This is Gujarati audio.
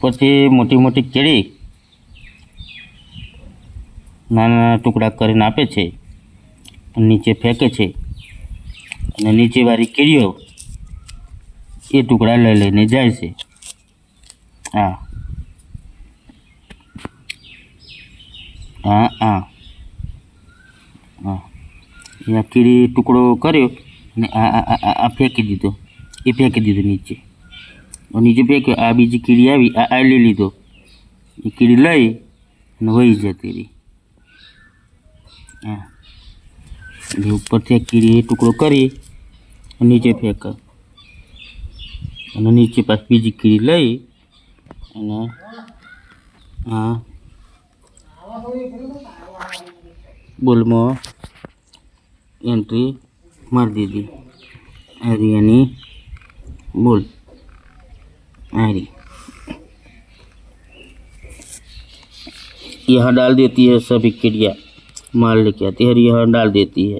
ઉપરથી મોટી મોટી કેળી નાના નાના ટુકડા કરીને આપે છે, નીચે ફેંકે છે અને નીચેવાળી કેળીઓ એ ટુકડા લઈ લઈને જાય છે. હા હા હા હા, આ કીડી ટુકડો કર્યો અને આ ફેંકી દીધો, એ ફેંકી દીધો નીચે. નીચે ફેંક્યો, આ બીજી કીડી આવી, આ લઈ લીધો, એ કીડી લઈ અને વહી જતી રહી. હા, એટલે ઉપરથી આ કીડી ટુકડો કરી નીચે ફેંકે અને નીચે પાછી બીજી કીડી લઈ અને હા બોલમાં એન્ટ્રી मार दीजिए. हरियाणी बोल हरी यहाँ डाल देती है, सभी चिड़िया माल लेके आती है, यहाँ डाल देती है.